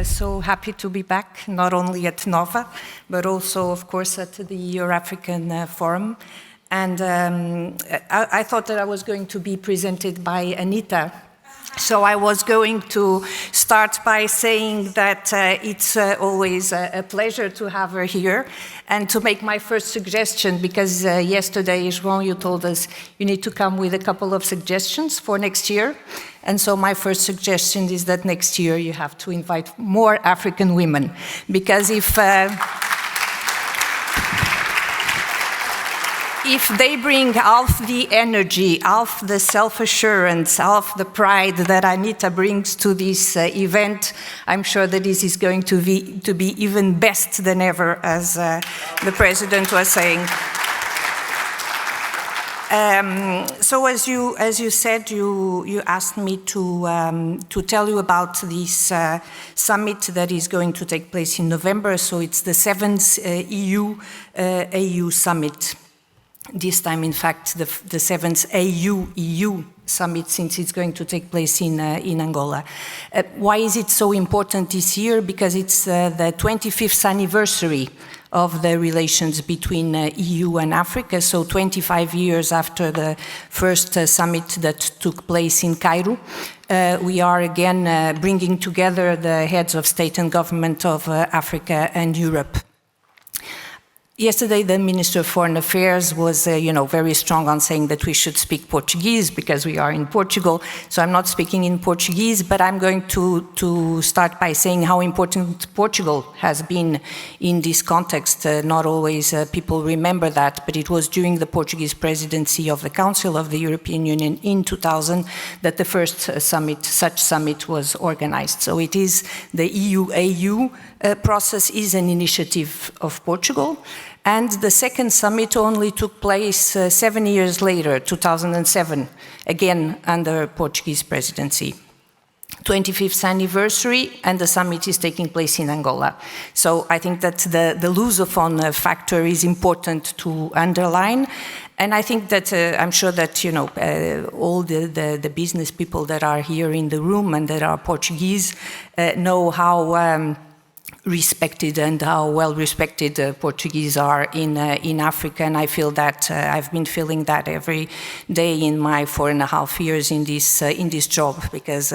so happy to be back, not only at NOVA, but also, of course, at the EurAfrican Forum. And I thought that I was going to be presented by Anita. So I was going to start by saying that it's always a pleasure to have her here and to make my first suggestion, because yesterday, João, you told us you need to come with a couple of suggestions for next year. And so my first suggestion is that next year you have to invite more African women, because if they bring half the energy, half the self-assurance, half the pride that Anita brings to this event, I'm sure that this is going to be even best than ever, as the President was saying. So as you said, you asked me to tell you about this summit that is going to take place in November. So it's the 7th EU-AU summit. This time, in fact, the 7th AU-EU summit, since it's going to take place in Angola. Why is it so important this year? Because it's the 25th anniversary of the relations between EU and Africa, so 25 years after the first summit that took place in Cairo. We are again bringing together the heads of state and government of Africa and Europe. Yesterday, the Minister of Foreign Affairs was, very strong on saying that we should speak Portuguese because we are in Portugal. So I'm not speaking in Portuguese, but I'm going to start by saying how important Portugal has been in this context. Not always people remember that, but it was during the Portuguese presidency of the Council of the European Union in 2000 that the first such summit was organized. So it is the EU-AU process is an initiative of Portugal. And the second summit only took place 7 years later, 2007, again under Portuguese presidency. 25th anniversary, and the summit is taking place in Angola. So I think that the Lusophone factor is important to underline. And I think that I'm sure that, all the business people that are here in the room and that are Portuguese know how respected and how well respected Portuguese are in Africa, and I feel that I've been feeling that every day in my 4.5 years in this job, because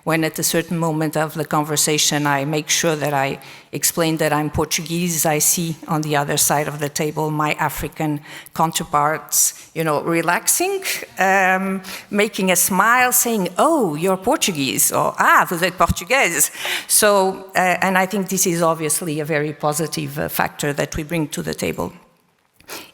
when at a certain moment of the conversation I make sure that I explain that I'm Portuguese, I see on the other side of the table my African counterparts, relaxing, making a smile, saying, "Oh, you're Portuguese," or "Ah, vous êtes português." So, and I think this is obviously a very positive factor that we bring to the table.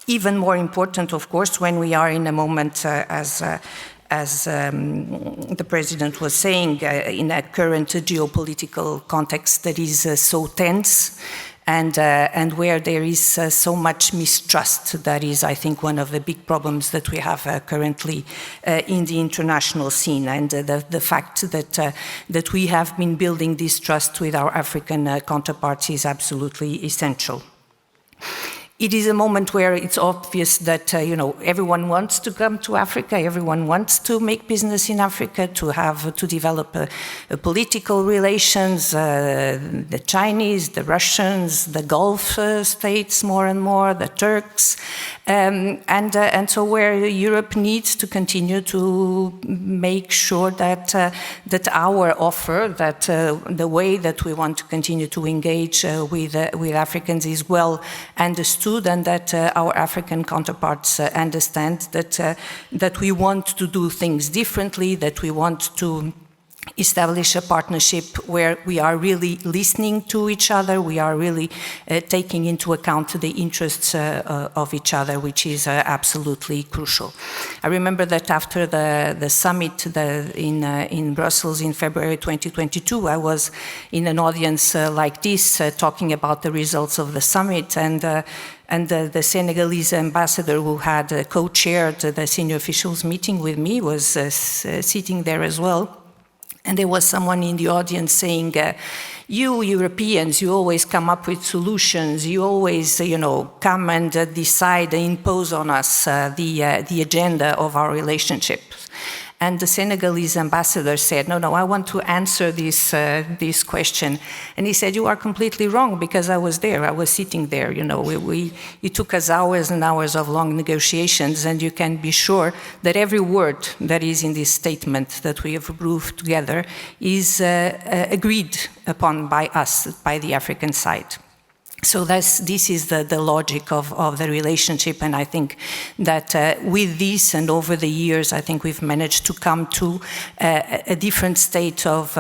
Even more important, of course, when we are in a moment as the President was saying, in a current geopolitical context that is so tense, and where there is so much mistrust. That is, I think, one of the big problems that we have currently in the international scene, and the fact that we have been building this trust with our African counterparts is absolutely essential. It is a moment where it's obvious that everyone wants to come to Africa, everyone wants to make business in Africa, to develop political relations. The Chinese, the Russians, the Gulf states more and more, the Turks, and so where Europe needs to continue to make sure that our offer, that the way that we want to continue to engage with Africans is well understood, and that our African counterparts understand that we want to do things differently, that we want to establish a partnership where we are really listening to each other, we are really taking into account the interests of each other, which is absolutely crucial. I remember that after the summit in Brussels in February 2022, I was in an audience like this, talking about the results of the summit, and the Senegalese ambassador who had co-chaired the senior officials meeting with me was sitting there as well. And there was someone in the audience saying, you Europeans, you always come up with solutions, you always, come and decide and impose on us the agenda of our relationships. And the Senegalese ambassador said, no, I want to answer this question. And he said, you are completely wrong, because I was there, I was sitting there. It took us hours and hours of long negotiations, and you can be sure that every word that is in this statement that we have approved together is agreed upon by us, by the African side. So this is the logic of the relationship, and I think that with this and over the years, I think we've managed to come to a different state of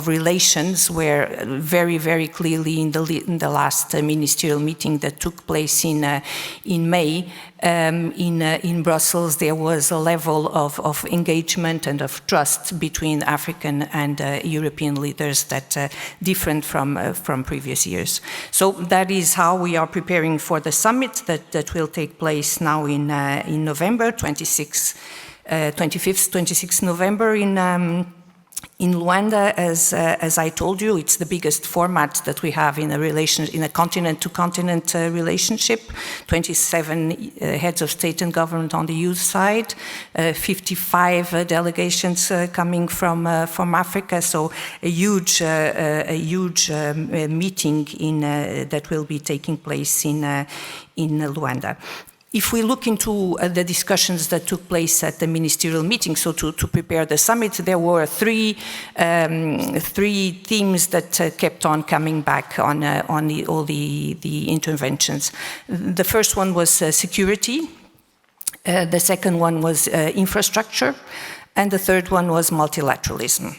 relations, where very, very clearly in the last ministerial meeting that took place in May, in Brussels, there was a level of engagement and of trust between African and European leaders that different from previous years. So that is how we are preparing for the summit that will take place now in November, 25th, 26th November in Luanda. As I told you, it's the biggest format that we have in a continent-to-continent relationship. 27 heads of state and government on the youth side, 55 delegations coming from Africa. So a huge meeting that will be taking place in Luanda. If we look into the discussions that took place at the ministerial meeting, so to prepare the summit, there were three themes that kept on coming back on all the interventions. The first one was security, the second one was infrastructure, and the third one was multilateralism.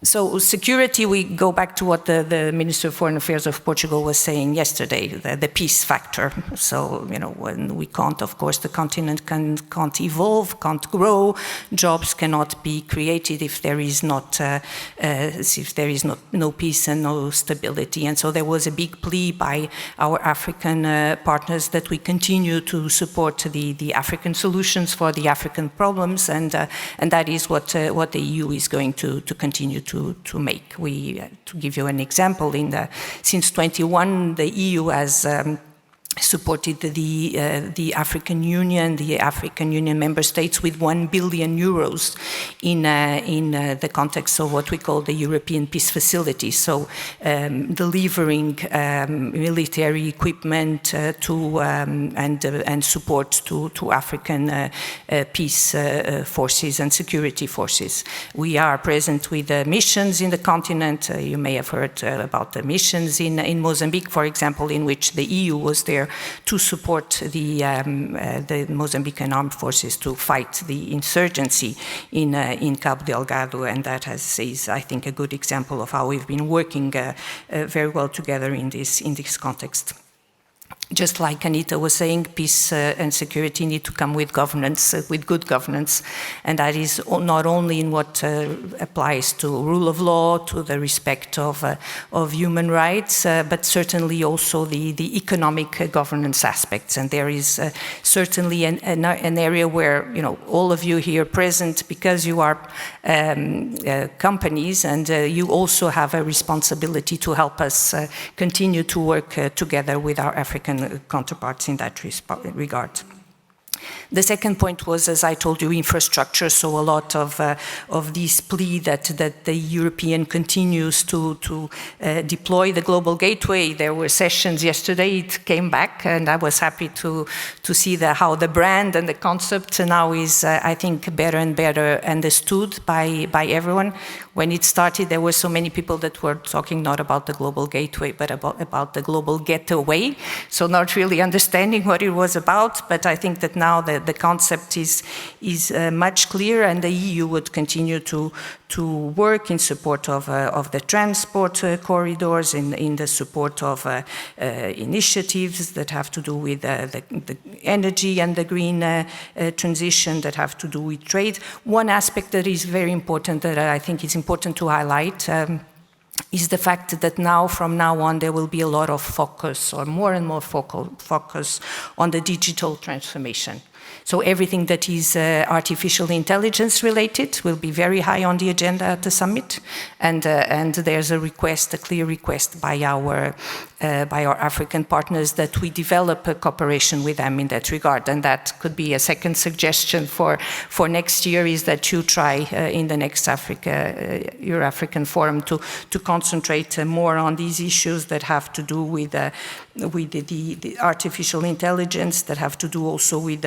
So security, we go back to what the Minister of Foreign Affairs of Portugal was saying yesterday, the peace factor. So, when we can't, of course, the continent can't evolve, can't grow, jobs cannot be created if there is no peace and no stability. And so there was a big plea by our African partners that we continue to support the African solutions for the African problems, and that is what the EU is going to continue to make. To give you an example, since 21, the EU has supported the African Union member states with 1 billion euros in the context of what we call the European Peace Facility. So delivering military equipment and support to African peace forces and security forces. We are present with missions in the continent. You may have heard about the missions in Mozambique, for example, in which the EU was there to support the Mozambican armed forces to fight the insurgency in Cabo Delgado, and that is, I think, a good example of how we've been working very well together in this context. Just like Anita was saying, peace and security need to come with governance, with good governance, and that is not only in what applies to rule of law, to the respect of human rights, but certainly also the economic governance aspects. And there is certainly an area where all of you here present, because you are companies, and you also have a responsibility to help us continue to work together with our African counterparts in that regard. The second point was, as I told you, infrastructure. So a lot of this plea that the European continues to deploy the global gateway. There were sessions yesterday, it came back, and I was happy to see how the brand and the concept now is, I think, better and better understood by everyone. When it started, there were so many people that were talking not about the global gateway, but about the global getaway. So not really understanding what it was about, but I think that now the concept is much clearer, and the EU would continue to work in support of the transport corridors, in the support of initiatives that have to do with the energy and the green transition, that have to do with trade. One aspect that is very important, that I think is important to highlight, is the fact that from now on, there will be a lot of focus, or more and more focus, on the digital transformation. So everything that is artificial intelligence related will be very high on the agenda at the summit, and there's a request, a clear request by our African partners that we develop a cooperation with them in that regard. And that could be a second suggestion for next year, is that you try in the next EurAfrican Forum to concentrate more on these issues that have to do with the artificial intelligence, that have to do also with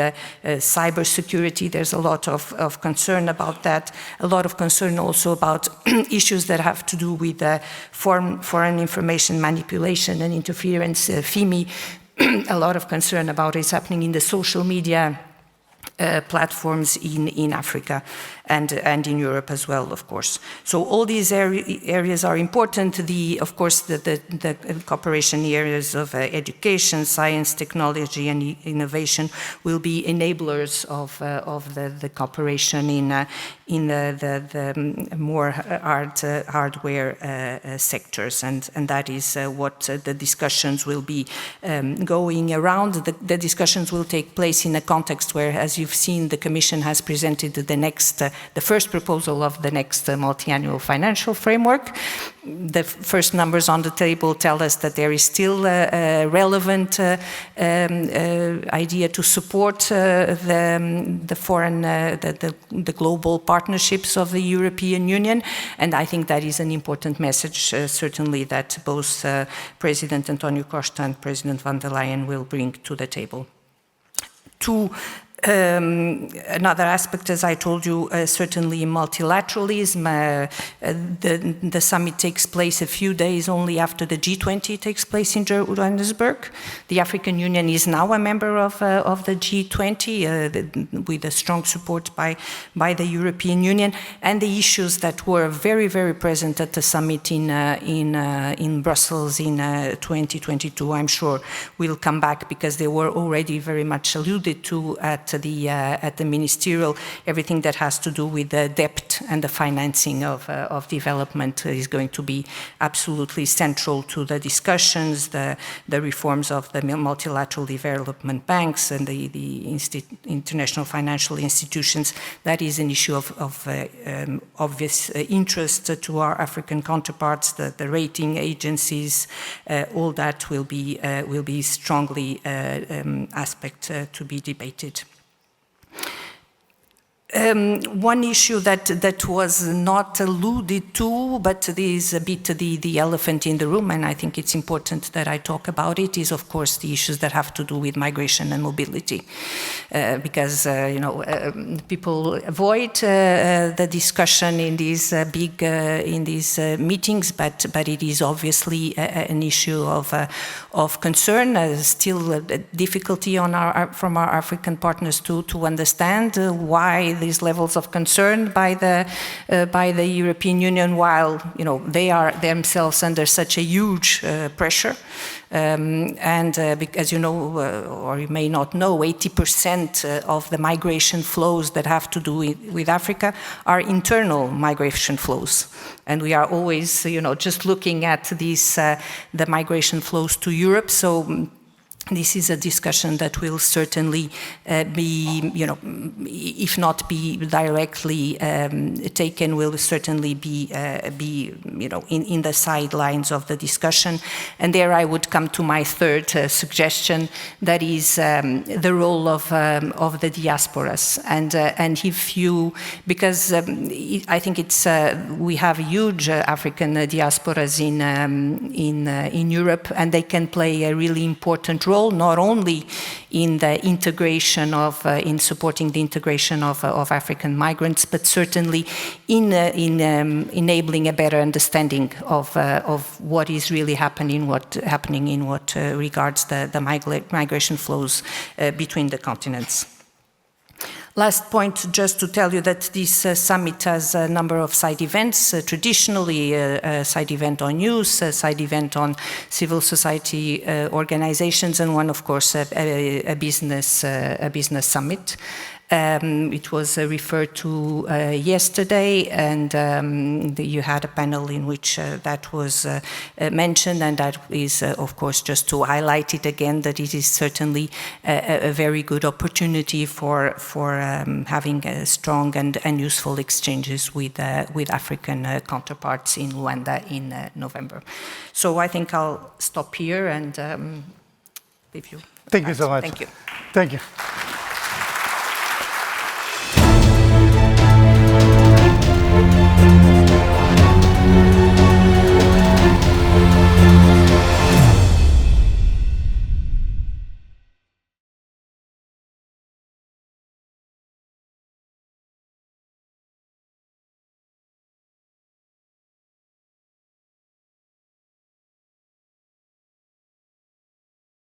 cyber security. There's a lot of concern about that, a lot of concern also about issues that have to do with foreign information manipulation and interference, FIMI, a lot of concern about what's happening in the social media platforms in Africa and in Europe as well, of course. So all these areas are important. Of course, the cooperation areas of education, science, technology, and innovation will be enablers of the cooperation in the more hardware sectors, and that is what the discussions will be going around. The discussions will take place in a context where, as you've seen, the Commission has presented the first proposal of the next multi-annual financial framework. The first numbers on the table tell us that there is still a relevant idea to support the foreign, the global partnerships of the European Union, and I think that is an important message, certainly, that both President Antonio Costa and President von der Leyen will bring to the table. Another aspect, as I told you, certainly multilateralism. The summit takes place a few days only after the G20 takes place in Johannesburg. The African Union is now a member of the G20 with a strong support by the European Union, and the issues that were very, very present at the summit in Brussels in 2022, I'm sure will come back, because they were already very much alluded to at the ministerial. Everything that has to do with the debt and the financing of development is going to be absolutely central to the discussions. The reforms of the multilateral development banks and the international financial institutions, that is an issue of obvious interest to our African counterparts. The rating agencies, all that will be strongly aspect to be debated. One issue that was not alluded to, but is a bit the elephant in the room, and I think it's important that I talk about it, is of course the issues that have to do with migration and mobility, because people avoid the discussion in these meetings, but it is obviously an issue of concern. Still a difficulty from our African partners to understand why these levels of concern by the European Union, while they are themselves under such a huge pressure. Because or you may not know, 80% of the migration flows that have to do with Africa are internal migration flows, and we are always just looking at these the migration flows to Europe. So this is a discussion that will certainly be, if not be directly taken, will certainly be in the sidelines of the discussion. And there I would come to my third suggestion, that is the role of the diasporas. And if you, because I think it's we have huge African diasporas in Europe, and they can play a really important role, not only in the integration in supporting the integration of African migrants, but certainly in enabling a better understanding of what is really happening in what regards the migration flows between the continents. Last point, just to tell you that this summit has a number of side events. Traditionally, a side event on news, a side event on civil society organizations, and one, of course, a business summit. It was referred to yesterday, and you had a panel in which that was mentioned, and that is, of course, just to highlight it again, that it is certainly a very good opportunity for having strong and useful exchanges with African counterparts in Luanda in November. So I think I'll stop here and leave you. Thank you so much. Thank you. Thank you.